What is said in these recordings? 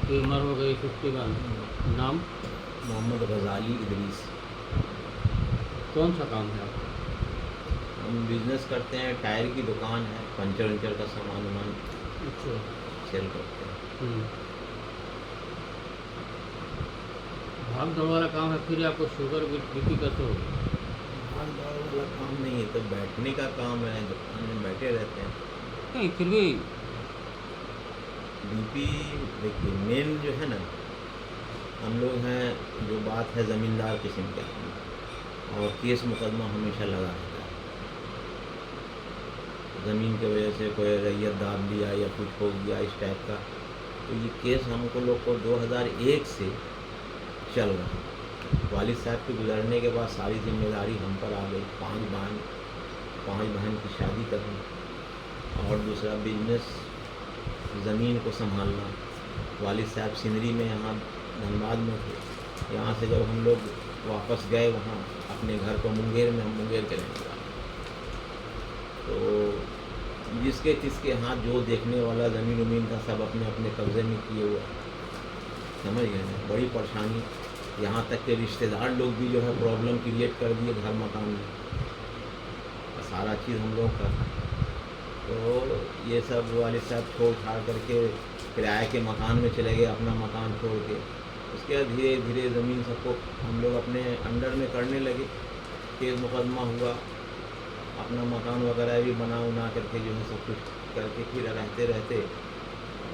आपकी उम्र हो गई 51। नाम? मोहम्मद गज़ाली इदरीस। कौन सा काम है आपका? हम बिज़नेस करते हैं, टायर की दुकान है, पंचर वंचर का सामान वामान अच्छा। सेल करते हैं। हम्म। भाग दौड़ वाला काम है, फिर आपको शुगर बीपी कैसे हो गई? भाग दौड़ वाला काम नहीं है, तो बैठने का काम है, दुकान में बैठे रहते हैं। नहीं फिर भी। बीपी देखिए मेन जो है ना, हम लोग हैं, जो बात है ज़मींदार किस्म के आदमी, और केस मुकदमा हमेशा लगा रहता है। ज़मीन की वजह से कोई रैयत दाब लिया या कुछ हो गया इस टाइप का, तो ये केस हमको लोग को 2001 से चल रहा है। वालिद साहब के गुजरने के बाद सारी जिम्मेदारी हम पर आ गई। 5 बहन की शादी करनी, और दूसरा बिजनेस, ज़मीन को संभालना। वालिद साहब सिंदरी में, यहाँ धनबाद में थे। यहाँ से जब हम लोग वापस गए वहाँ अपने घर को मुंगेर में, हम मुंगेर के रहने वाले, तो जिसके किसके हाथ जो देखने वाला ज़मीन उमीन का सब अपने अपने कब्ज़े में किए हुआ, समझ गए ना। बड़ी परेशानी, यहाँ तक के रिश्तेदार लोग भी जो है प्रॉब्लम क्रिएट कर दिए घर मकान में, सारा चीज़ हम लोग का। तो ये सब वालिद साहब छोड़ छाड़ करके किराए के मकान में चले गए, अपना मकान छोड़ के। उसके बाद धीरे धीरे ज़मीन सबको हम लोग अपने अंडर में करने लगे, केस मुकदमा हुआ, अपना मकान वगैरह भी बना उना करके जो है सब कुछ करके फिर रहते रहते,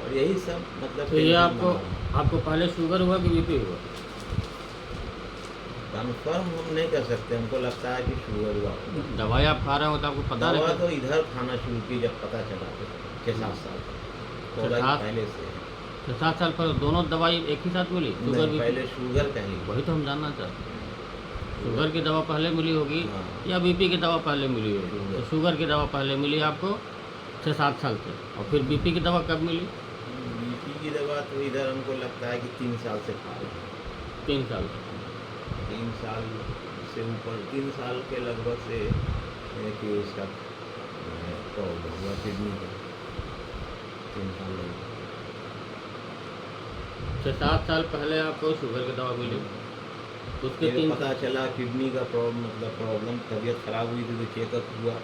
और यही सब मतलब। तो ये आपको पहले शुगर हुआ कि बीपी हुआ? कन्फर्म हम नहीं कर सकते, हमको लगता है कि शुगर हुआ। दवाई आप खा रहे हो तो आपको पता दवा नहीं? तो इधर खाना शुरू की जब पता चला, तो 6-7 साल थोड़ा ही पहले से। 7 साल पर दोनों दवाई एक ही साथ मिली? शुगर नहीं, पहले शुगर पहले। वही तो हम जानना चाहते हैं, शुगर की दवा पहले मिली होगी हाँ। या बीपी की दवा पहले मिली होगी? शुगर। तो शुगर की दवा पहले मिली आपको 6-7 साल से, और फिर बीपी की दवा कब मिली? बीपी की दवा तो इधर हमको लगता है कि 3 साल से खा रहे हैं। 3 साल से? 3 साल से ऊपर, 3 साल के लगभग से कि उसका प्रॉब्लम हुआ किडनी का, 3 साल लगभग। 6-7 साल पहले आपको शुगर की दवा मिली, उसके फिर 3 पता चला किडनी का प्रॉब्लम, तबीयत ख़राब हुई थी तो चेकअप हुआ,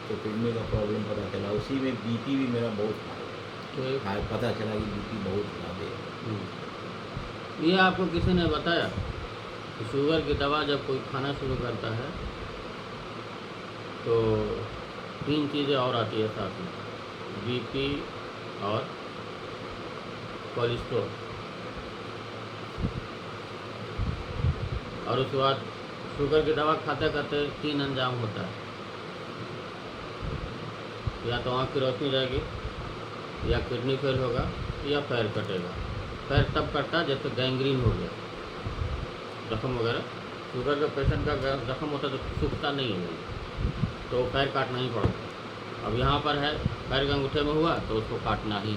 तो किडनी का प्रॉब्लम पता चला। उसी में बीपी भी मेरा बहुत हाई, पता चला कि बीपी बहुत ज़्यादा है। ये आपको किसी ने बताया कि शुगर की दवा जब कोई खाना शुरू करता है तो 3 चीज़ें और आती है साथ में, बीपी और कोलेस्ट्रॉल, और उसके बाद शुगर की दवा खाते खाते 3 अंजाम होता है, या तो आँख की रोशनी जाएगी, या किडनी फेल होगा, या पैर कटेगा। पैर तब कटता है जैसे गैंग्रीन हो गया, जख्म वगैरह। शुगर के पेशेंट का जख्म होता है तो सूखता नहीं है, तो पैर काटना ही पड़ता। अब यहाँ पर है, पैर के अंगूठे में हुआ तो उसको काटना ही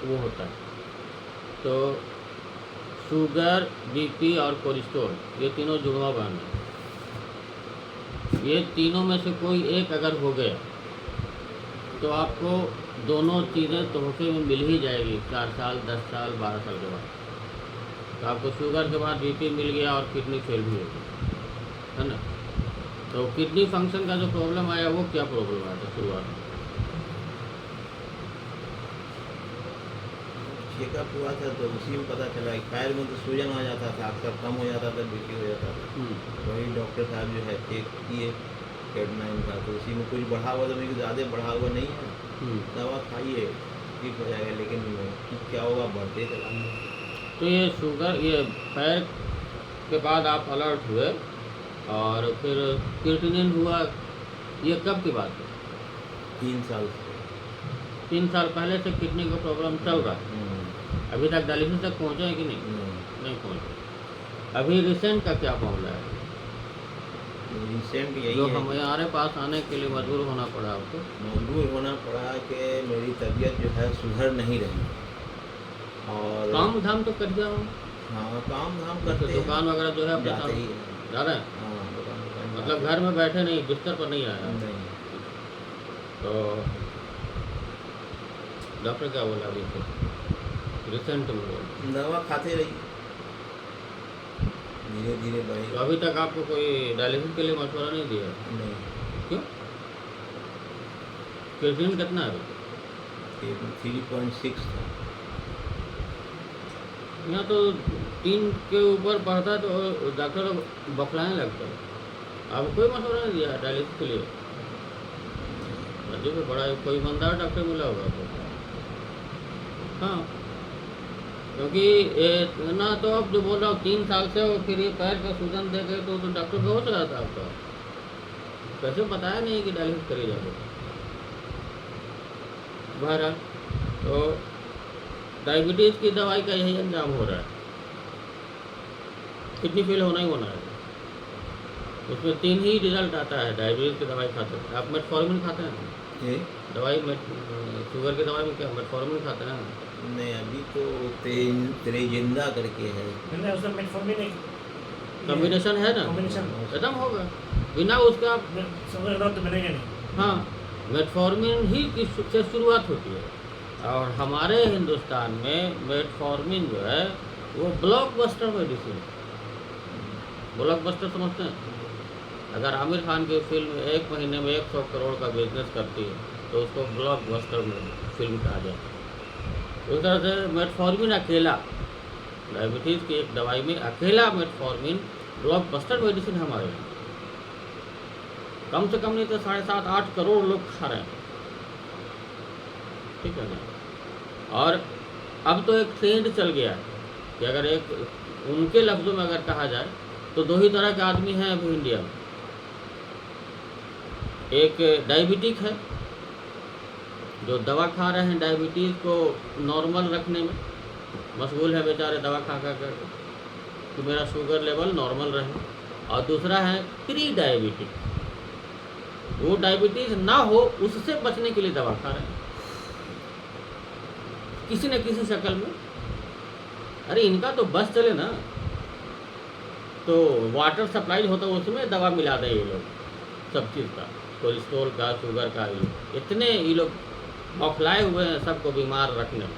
वो होता है। तो शुगर, बीपी और कोलेस्ट्रॉल, ये तीनों जुड़वा बहन है। ये तीनों में से कोई एक अगर हो गया तो आपको दोनों चीज़ें तोहफे में मिल ही जाएगी 4 साल, 10 साल, 12 साल के बाद। तो आपको शुगर के बाद बीपी मिल गया और किडनी फेल भी हो गई, है ना। तो किडनी फंक्शन का जो प्रॉब्लम आया, वो क्या प्रॉब्लम आया था शुरुआत में? चेकअप हुआ था तो उसी में पता चला कि पैर में तो सूजन आ जाता था, अक्सर कम हो जाता था, बीपी हो जाता था। वही डॉक्टर साहब जो है चेक किए कैडनाइन का, तो उसी में कुछ बढ़ा हुआ, तो मेरे ज़्यादा बढ़ा हुआ नहीं है, दवा खाइए ठीक हो जाएगा, लेकिन ठीक क्या होगा, बढ़ते चला। तो ये शुगर, ये पैर के बाद आप अलर्ट हुए और फिर क्रिएटिनिन हुआ, ये कब की बात है? 3 साल से। 3 साल पहले से किडनी का प्रॉब्लम चल रहा है। अभी तक डायलिसिस तक पहुँचे हैं कि नहीं? नहीं पहुँचे। अभी रिसेंट का क्या मामला है? रिसेंट यही जो है, हमारे पास आने के लिए मजबूर होना पड़ा आपको? मजबूर होना पड़ा कि मेरी तबीयत जो है सुधर नहीं रही, और काम धाम तो कर जाओ। हाँ, काम धाम करते हैं, दुकान वगैरह जो है अपने जाते ही साथ जा रहे हैं? हाँ, दुकान मतलब घर में बैठे नहीं, बिस्तर पर नहीं आया? नहीं। तो डॉक्टर क्या बोला अभी? रिसेंट में हुआ। दवा खाते रहिए, धीरे धीरे तो बढ़ेगा। अभी तक आपको कोई डायलिसिस के लिए मशवरा नहीं दिया? नहीं, क्यों? क्रिएटिनिन कितना है अभी? 3.6 था। यहाँ तो 3 के ऊपर पढ़ता है तो डॉक्टर बखलाने लगता है। आपको कोई मशवरा नहीं दिया डायलिसिस के लिए? अजीब है, बड़ा कोई ईमानदार डॉक्टर मिला होगा आपको। हाँ, क्योंकि ना तो अब जो बोल रहा हूँ 3 साल से और फिर ये पैर का सूजन दे गए तो डॉक्टर बेहोश हो जाता है आपका। कैसे बताया नहीं कि डायलिसिस करी जाए? बहरहाल तो डायबिटीज़ की दवाई का यही अंजाम हो रहा है, किडनी फेल होना ही होना है। उसमें 3 ही रिजल्ट आता है डायबिटीज़ की दवाई खाते हैं। आप मेटफॉर्मिन खाते हैं? ये दवाई शुगर की दवाई में क्या मेटफॉर्मिन खाते हैं? नहीं, अभी तो त्रेजिंदा करके है। मैंने उसमें मेटफॉर्मिन एक कॉम्बिनेशन है ना, कॉम्बिनेशन खत्म होगा। बिना उसका शुगर का तो मिलेगा नहीं। हाँ, मेटफॉर्मिन ही की से शुरुआत होती है और हमारे हिंदुस्तान में मेटफॉर्मिन जो है वो ब्लॉकबस्टर मेडिसिन। ब्लॉकबस्टर समझते हैं? अगर आमिर खान की फिल्म 1 महीने में 100 करोड़ का बिजनेस करती है तो उसको ब्लॉकबस्टर फिल्म कहा जाता है। उस तरह से मेटफॉर्मिन अकेला, डायबिटीज़ की एक दवाई में अकेला मेटफॉर्मिन ब्लॉकबस्टर मेडिसिन हमारे यहाँ। कम से कम नहीं तो 7.5-8 करोड़ लोग खा रहे हैं, ठीक है ना। और अब तो एक ट्रेंड चल गया है कि अगर एक उनके लफ्ज़ों में अगर कहा जाए तो 2 ही तरह के आदमी हैं अभी इंडिया में। एक डायबिटिक है जो दवा खा रहे हैं डायबिटीज़ को नॉर्मल रखने में, मशगूल है बेचारे दवा खा खा कर कि मेरा शुगर लेवल नॉर्मल रहे। और दूसरा है प्री डायबिटिक, वो डायबिटीज़ ना हो उससे बचने के लिए दवा खा रहे हैं किसी न किसी शक्ल में। अरे इनका तो बस चले ना, तो वाटर सप्लाई होता है उसमें दवा मिला दें ये लोग, सब चीज़ का, कोलेस्ट्रॉल का, शुगर का। इतने ये लोग बौखलाए हुए हैं सबको बीमार रखने में।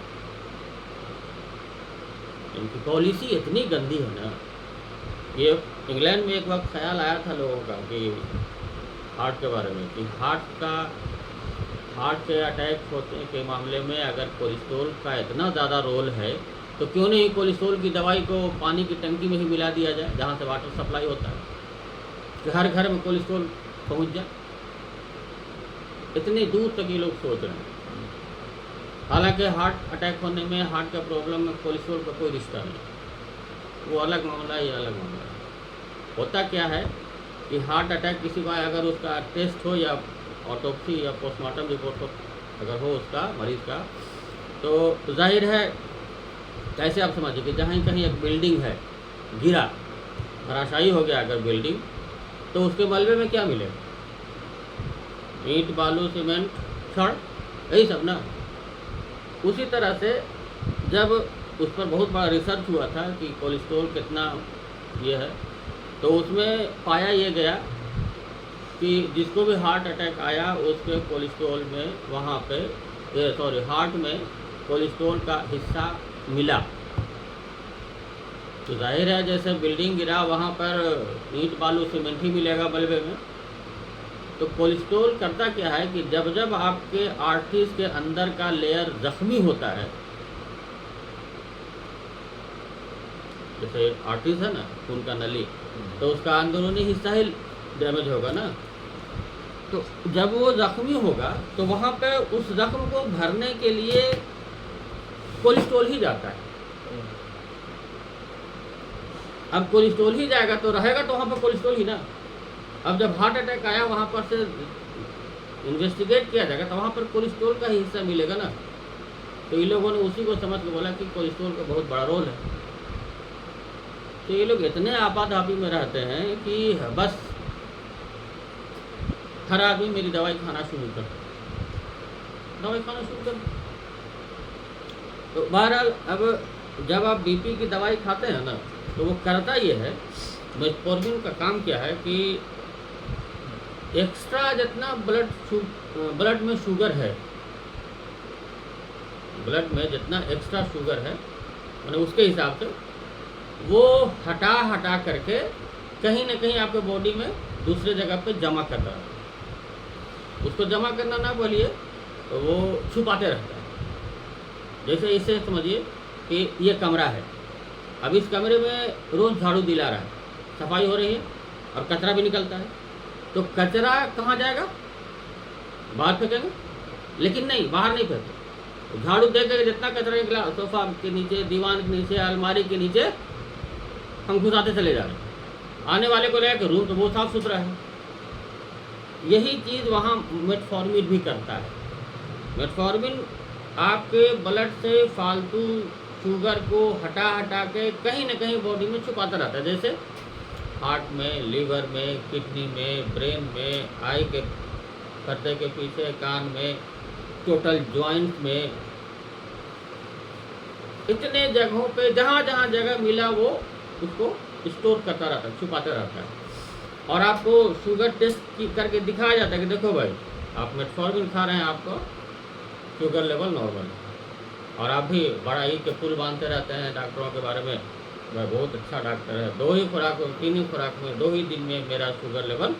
इनकी पॉलिसी इतनी गंदी है ना। ये इंग्लैंड में एक वक्त ख्याल आया था लोगों का कि हार्ट के बारे में, कि हार्ट के अटैक होने के मामले में अगर कोलेस्ट्रॉल का इतना ज़्यादा रोल है तो क्यों नहीं कोलेस्ट्रॉल की दवाई को पानी की टंकी में ही मिला दिया जाए जहाँ से वाटर सप्लाई होता है, कि हर घर में कोलेस्ट्रॉल पहुँच जाए। इतनी दूर तक ये लोग सोच रहे हैं। हालांकि हार्ट अटैक होने में, हार्ट का प्रॉब्लम में कोलेस्ट्रॉल का कोई रिश्ता नहीं, वो अलग मामला है, ये अलग मामला है। होता क्या है कि हार्ट अटैक किसी का अगर उसका टेस्ट हो या ऑटोप्सी या पोस्टमार्टम रिपोर्ट हो अगर हो उसका मरीज़ का, तो जाहिर है कैसे आप समझिए कि जहाँ कहीं एक बिल्डिंग है, गिरा, धराशायी हो गया अगर बिल्डिंग, तो उसके मलबे में क्या मिलेगा? ईंट, बालू, सीमेंट, छड़, यही सब ना। उसी तरह से जब उस पर बहुत बड़ा रिसर्च हुआ था कि कोलेस्ट्रॉल कितना ये है, तो उसमें पाया ये गया कि जिसको भी हार्ट अटैक आया उसके कोलेस्ट्रॉल में वहाँ पे हार्ट में कोलेस्ट्रॉल का हिस्सा मिला। तो जाहिर है जैसे बिल्डिंग गिरा वहाँ पर ईंट, बालू, सीमेंट ही मिलेगा मलबे में। तो कोलेस्ट्रॉल करता क्या है कि जब जब आपके आर्टरीज के अंदर का लेयर जख्मी होता है, जैसे आर्टरीज है ना, खून का नली, तो उसका अंदरूनी हिस्सा ही डैमेज होगा ना। तो जब वो जख्मी होगा तो वहाँ पे उस जख्म को भरने के लिए कोलेस्ट्रॉल ही जाता है। अब कोलेस्ट्रॉल ही जाएगा तो रहेगा तो वहाँ पर कोलेस्ट्रॉल ही ना। अब जब हार्ट अटैक आया वहाँ पर से इन्वेस्टिगेट किया जाएगा तो वहाँ पर कोलेस्ट्रॉल का ही हिस्सा मिलेगा ना। तो ये लोगों ने उसी को समझ के बोला कि कोलेस्ट्रॉल का बहुत बड़ा रोल है। तो ये लोग इतने आपाधापी में रहते हैं कि बस हर आदमी मेरी दवाई खाना शुरू कर। तो बहरहाल अब जब आप बीपी की दवाई खाते हैं ना, तो वो करता ये है, मेटफॉर्मिन का काम क्या है कि एक्स्ट्रा जितना ब्लड में शुगर है, ब्लड में जितना एक्स्ट्रा शुगर है मैंने उसके हिसाब से वो हटा हटा करके कहीं ना कहीं आपके बॉडी में दूसरे जगह पे जमा करता है। उसको जमा करना ना बोलिए तो वो छुपाते रहता है। जैसे इसे समझिए कि ये कमरा है, अब इस कमरे में रोज़ झाड़ू दिला रहा है, सफाई हो रही है और कचरा भी निकलता है, तो कचरा कहाँ जाएगा? बाहर फेंकेंगे? लेकिन नहीं, बाहर नहीं फेंकते। झाड़ू दे के जितना कचरा निकला सोफा के नीचे, दीवान के नीचे, अलमारी के नीचे हम घुसाते चले जा रहे हैं। आने वाले को लेकर रूम तो बहुत साफ सुथरा है। यही चीज़ वहाँ मेटफॉर्मिन भी करता है। मेटफॉर्मिन आपके ब्लड से फालतू शुगर को हटा हटा के कहीं ना कहीं बॉडी में छुपाता रहता है। जैसे हार्ट में, लीवर में, किडनी में, ब्रेन में, आई के पर्दे के पीछे, कान में, टोटल जॉइंट में, इतने जगहों पे जहाँ जहाँ जगह मिला वो उसको स्टोर करता रहता है, छुपाता रहता है। और आपको शुगर टेस्ट करके दिखाया जाता है कि देखो भाई आप मेटफॉर्मिन खा रहे हैं, आपको शुगर लेवल नॉर्मल है। और आप भी बड़ा ही के पुल बांधते रहते हैं डॉक्टरों के बारे में, वह बहुत अच्छा डॉक्टर है, 2 ही खुराक 3 ही खुराक में 2 ही दिन में मेरा शुगर लेवल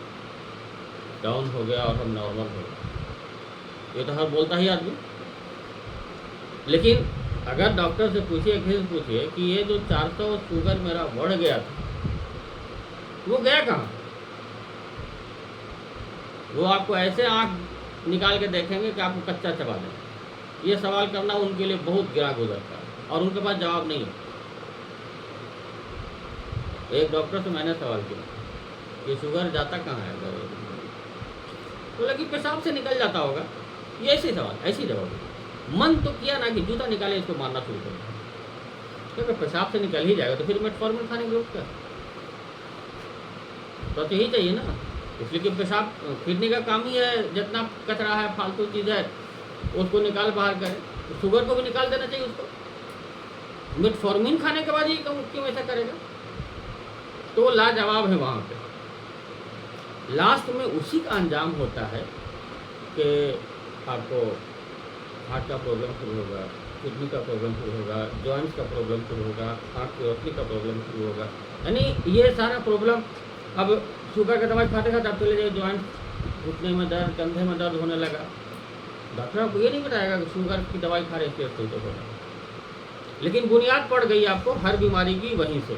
डाउन हो गया और हम नॉर्मल हो गए। ये तो हर बोलता ही आदमी। लेकिन अगर डॉक्टर से पूछिए, फिर पूछिए कि ये जो 400 शुगर मेरा बढ़ गया था वो गया कहाँ? वो आपको ऐसे आँख निकाल के देखेंगे कि आपको कच्चा चबा दें। ये सवाल करना उनके लिए बहुत गिरा गुजरता है और उनके पास जवाब नहीं है। एक डॉक्टर से मैंने सवाल किया कि शुगर जाता कहाँ है? बोला कि पेशाब से निकल जाता होगा। ये ऐसे सवाल, ऐसी जवाब। मन तो किया ना कि जूता निकाले इसको मारना शुरू कर, क्योंकि पेशाब से निकल ही जाएगा तो फिर मेटफॉर्मिन खाने की जरूरत क्या? तो यही चाहिए ना। इसलिए कि पेशाब किडनी का काम ही है, जितना कचरा है, फालतू चीज़ है, उसको निकाल बाहर करें। तो शुगर को भी निकाल देना चाहिए उसको। मेटफॉर्मिन खाने के बाद ही क्यों ऐसा करेगा? तो लाजवाब है वहाँ पे। लास्ट में उसी का अंजाम होता है कि आपको हार्ट का प्रॉब्लम शुरू होगा, किडनी का प्रॉब्लम शुरू होगा, जॉइंट्स का प्रॉब्लम शुरू होगा, आँख की रोशनी का प्रॉब्लम शुरू होगा। यानी ये सारा प्रॉब्लम अब शुगर का दवाई खाते खाते आप चले जाए, जॉइंट घुटने में दर्द, कंधे में दर्द होने लगा, डॉक्टर आपको ये नहीं बताएगा कि शुगर की दवाई खा रहे थे तो हो रहा। लेकिन बुनियाद पड़ गई आपको हर बीमारी की वहीं से।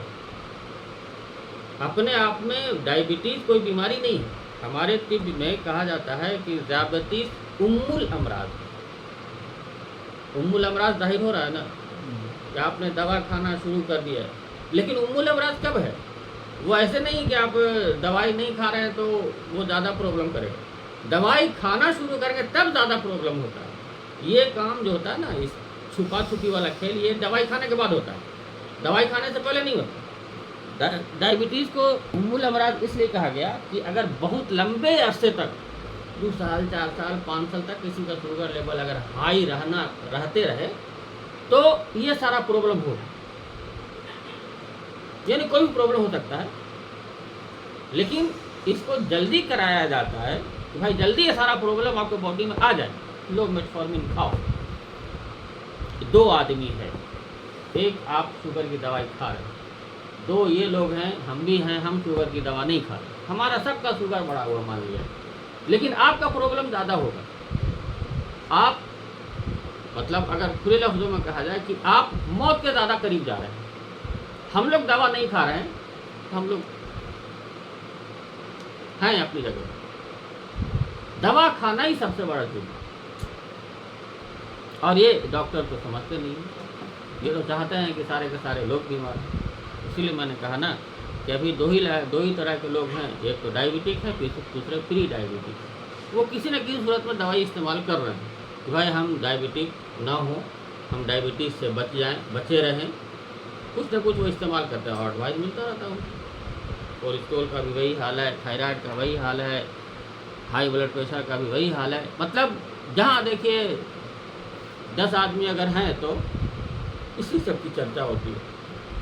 अपने आप में डायबिटीज़ कोई बीमारी नहीं है। हमारे तिब्ब में कहा जाता है कि डायबिटीज़ उम्मुल अमराज। उम्मुल अमराज जाहिर हो रहा है ना कि आपने दवा खाना शुरू कर दिया है। लेकिन उम्मुल अमराज कब है? वो ऐसे नहीं कि आप दवाई नहीं खा रहे हैं तो वो ज़्यादा प्रॉब्लम करेगा। दवाई खाना शुरू करेंगे तब ज़्यादा प्रॉब्लम होता है। ये काम जो होता है ना, इस छुपा छुपी वाला खेल, ये दवाई खाने के बाद होता है, दवाई खाने से पहले नहीं होता। डायबिटीज़ को उम्मुल अमराज इसलिए कहा गया कि अगर बहुत लंबे अरसे तक 2 साल, 4 साल, 5 साल तक किसी का शुगर लेवल अगर हाई रहते रहे तो ये सारा प्रॉब्लम हो, यानी कोई भी प्रॉब्लम हो सकता है। लेकिन इसको जल्दी कराया जाता है कि भाई जल्दी ये सारा प्रॉब्लम आपके बॉडी में आ जाए, लो मेटफॉर्मिन खाओ। 2 आदमी है, एक आप शुगर की दवाई खा रहे हैं, 2 ये लोग हैं, हम भी हैं, हम शुगर की दवा नहीं खा रहे, हमारा सबका शुगर बढ़ा हुआ मान लिया, लेकिन आपका प्रॉब्लम ज़्यादा होगा। आप मतलब अगर खुले लफ्ज़ों में कहा जाए कि आप मौत के ज़्यादा करीब जा रहे हैं। हम लोग दवा नहीं खा रहे हैं, हम लोग हैं अपनी जगह। दवा खाना ही सबसे बड़ा चीज़ है और ये डॉक्टर तो समझते नहीं हैं। ये तो चाहते हैं कि सारे के सारे लोग बीमार हैं। इसीलिए मैंने कहा ना कि अभी दो ही तरह के लोग हैं, एक तो डायबिटिक है, फिर दूसरे प्री डायबिटिक। वो किसी न किसी सूरत में दवाई इस्तेमाल कर रहे हैं कि भाई हम डायबिटिक ना हो, हम डायबिटीज़ से बचे रहें, कुछ न कुछ वो इस्तेमाल करते हैं और एडवाइस मिलता रहता है। कोलेस्ट्रॉल का भी वही हाल है, थायराइड का वही हाल है, हाई ब्लड प्रेशर का भी वही हाल है। मतलब जहाँ देखिए 10 आदमी अगर हैं तो इसी सब की चर्चा होती है।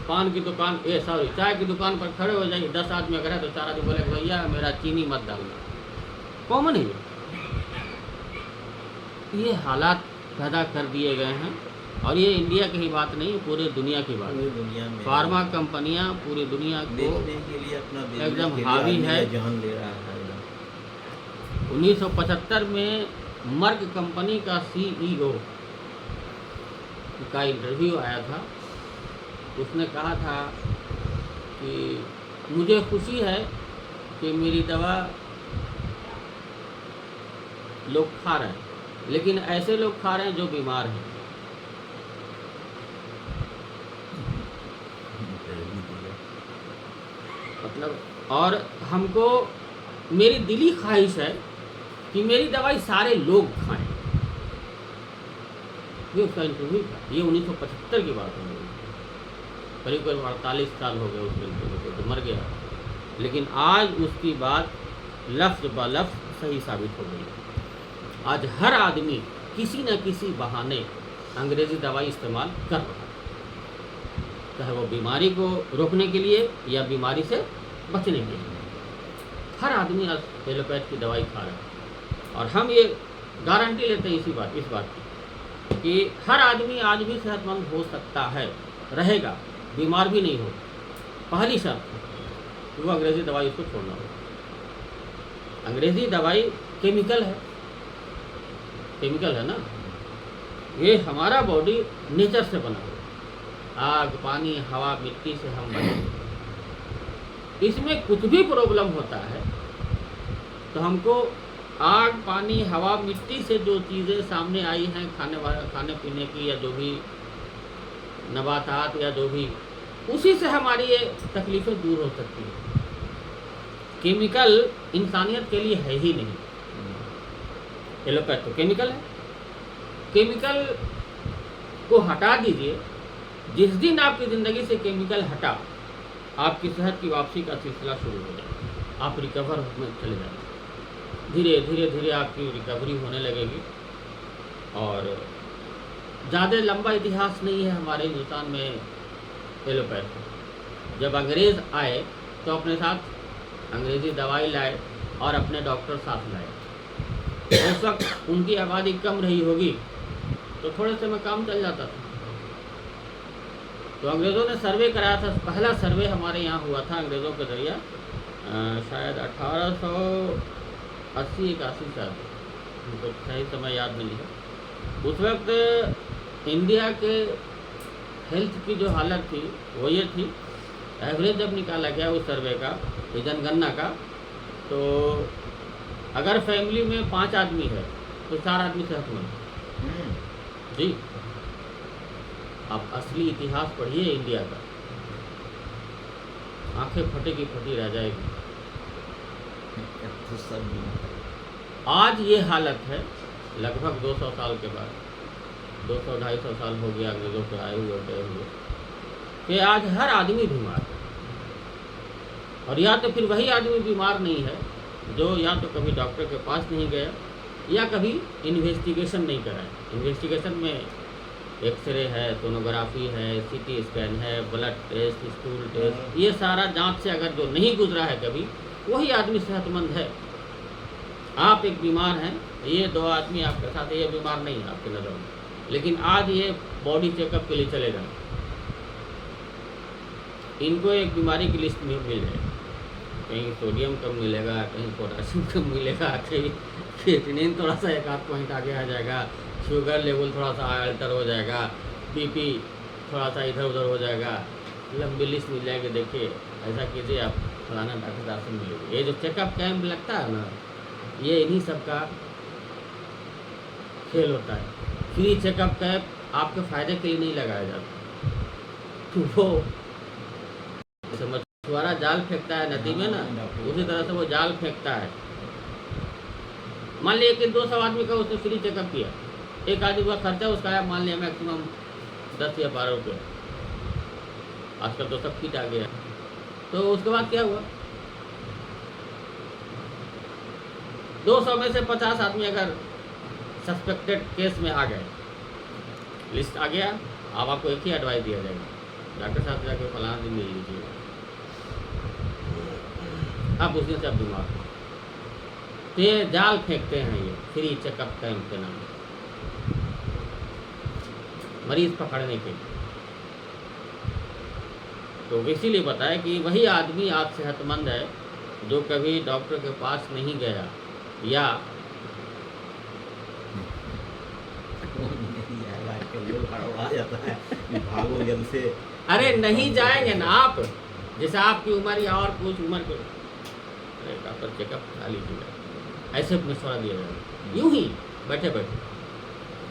पान की दुकान चाय की दुकान पर खड़े हो जाइए, 10 आदमी अगर है तो 4 आदमी बोले भैया मेरा चीनी मत डालना। कॉमन है ये हालात पैदा कर दिए गए हैं और ये इंडिया की ही बात नहीं, पूरे दुनिया की बात पूरी है। दुनिया में फार्मा कंपनियां पूरी दुनिया को बेचने के लिए अपना business एकदम के लिए हावी आदमी है। का जान ले रहा है एकदम। 1975 में मर्क कंपनी का CEO का इंटरव्यू आया था। उसने कहा था कि मुझे खुशी है कि मेरी दवा लोग खा रहे हैं, लेकिन ऐसे लोग खा रहे हैं जो बीमार हैं। मतलब, और हमको, मेरी दिली ख्वाहिश है कि मेरी दवाई सारे लोग खाएं। ये उसका इंटरव्यू था। ये 1975 की बात है, करीब करीब 48 साल हो गए उसके इंटरव्यू को, तो मर गया। लेकिन आज उसकी बात लफ्ज़ ब लफ्ज़ सही साबित हो गई। आज हर आदमी किसी न किसी बहाने अंग्रेज़ी दवाई इस्तेमाल कर रहा है, चाहे वो बीमारी को रोकने के लिए या बीमारी से बचने के लिए। हर आदमी आज एलोपैथ की दवाई खा रहा है। और हम ये गारंटी लेते हैं इस बात की कि हर आदमी आज भी सेहतमंद हो सकता है, रहेगा, बीमार भी नहीं हो। पहली शर्त कि वो अंग्रेज़ी दवाई उसको छोड़ना होगा। अंग्रेज़ी दवाई केमिकल है ना, ये हमारा बॉडी नेचर से बना हुआ, आग, पानी, हवा, मिट्टी से हम बने। इसमें कुछ भी प्रॉब्लम होता है तो हमको आग, पानी, हवा, मिट्टी से जो चीज़ें सामने आई हैं, खाने पीने की, या जो भी नबातात या जो भी, उसी से हमारी ये तकलीफ़ें दूर हो सकती हैं। केमिकल इंसानियत के लिए है ही नहीं। एलोपैथ तो केमिकल है। केमिकल को हटा दीजिए। जिस दिन आपकी ज़िंदगी से केमिकल हटा, आपकी सेहत की वापसी का सिलसिला शुरू हो जाए। आप रिकवर में चले जाएंगे। धीरे धीरे आपकी रिकवरी होने लगेगी। और ज़्यादा लंबा इतिहास नहीं है हमारे हिंदुस्तान में एलोपैथ का। जब अंग्रेज़ आए तो अपने साथ अंग्रेज़ी दवाई लाए और अपने डॉक्टर साथ लाए। उस वक्त उनकी आबादी कम रही होगी तो थोड़े से में काम चल जाता था। तो अंग्रेज़ों ने सर्वे कराया था। पहला सर्वे हमारे यहाँ हुआ था अंग्रेज़ों के ज़रिए, शायद 1880-81 साल, मुझको सही समय याद नहीं है। उस वक्त इंडिया के हेल्थ की जो हालत थी वो ये थी, एवरेज जब निकाला गया उस सर्वे का, जनगणना का, तो अगर फैमिली में 5 आदमी है तो 4 आदमी सेहतमंद। जी, आप असली इतिहास पढ़िए इंडिया का, आंखें फटे की फटी रह जाएगी। तो सब आज ये हालत है लगभग 200 साल के बाद, 200-250 साल हो गया अंग्रेज़ों के आए हुए गए हुए, कि आज हर आदमी बीमार है। और या तो फिर वही आदमी बीमार नहीं है जो या तो कभी डॉक्टर के पास नहीं गया या कभी इन्वेस्टिगेशन नहीं कराया। इन्वेस्टिगेशन में एक्सरे है, सोनोग्राफी है, CT स्कैन है, ब्लड टेस्ट, स्टूल टेस्ट, ये सारा जांच से अगर जो नहीं गुजरा है कभी, वही आदमी सेहतमंद है। आप एक बीमार हैं, ये 2 आदमी आपके साथ, ये बीमार नहीं है आपकी नज़र में, लेकिन आज ये बॉडी चेकअप के लिए चले जाएं, इनको एक बीमारी की लिस्ट में मिल जाएगी। कहीं सोडियम कम मिलेगा, कहीं पोटाशियम कम मिलेगा, कहीं क्रिएटिनिन थोड़ा सा 1-8 पॉइंट आगे आ जाएगा, शुगर लेवल थोड़ा सा अल्टर हो जाएगा, BP थोड़ा सा इधर उधर हो जाएगा, लंबी लिस्ट मिल जाएगी। देखिए, ऐसा कीजिए, आप फलाना डॉक्टर से मिलेंगे। ये जो चेकअप कैंप लगता है ना, ये इन्हीं सब का खेल होता है। फ्री चेकअप कैंप आपके फ़ायदे के लिए नहीं लगाया जाता। तो वो मछुआरा जाल फेंकता है नदी में ना, उसी तरह से वो जाल फेंकता है। मान लिया कि 200 आदमी का उसने फ्री चेकअप किया, एक आदमी का खर्चा उसका आया मान लिया मैक्सिमम 10 या 12 रुपये। आजकल तो सब फिट आ गया। तो उसके बाद क्या हुआ, 200 में से 50 आदमी अगर सस्पेक्टेड केस में आ गए, लिस्ट आ गया, अब आपको एक ही एडवाइस दिया जाएगा, डॉक्टर साहब जाके फलाना दिन ले लीजिए, आप उस दिन से आप बीमार हो। तो ये जाल फेंकते हैं, ये फ्री चेकअप कैंप के नाम। मरीज पकड़ने के लिए। तो इसीलिए बताया कि वही आदमी आज सेहतमंद है जो कभी डॉक्टर के पास नहीं गया या नहीं आएगा, आजकल लोग हड़बड़ा जाता है कि भागो जल्द से। अरे नहीं जाएंगे ना आप, जैसे आपकी उम्र या और कुछ उम्र के, अरे डॉक्टर चेकअप करा लीजिएगा, ऐसे मशवरा दिया जाएगा यूं ही बैठे बैठे,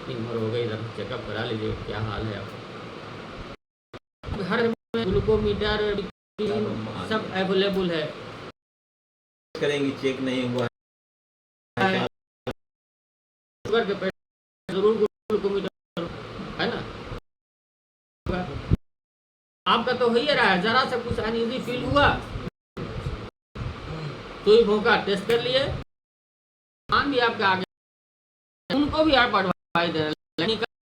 इतनी उम्र हो गई, इधर चेकअप करा लीजिए क्या हाल है आपका। हर में ग्लूकोमीटर सब अवेलेबल है, करेंगे चेक नहीं हुआ है, शुगर के पेट जरूर ग्लूकोमीटर है ना। आपका तो हो ही रहा है, जरा सा कुछ अनईजी फील हुआ तो ही भोंका टेस्ट कर लिए, मान भी आपका आगे, उनको भी आप एडवाइस दे रहे हैं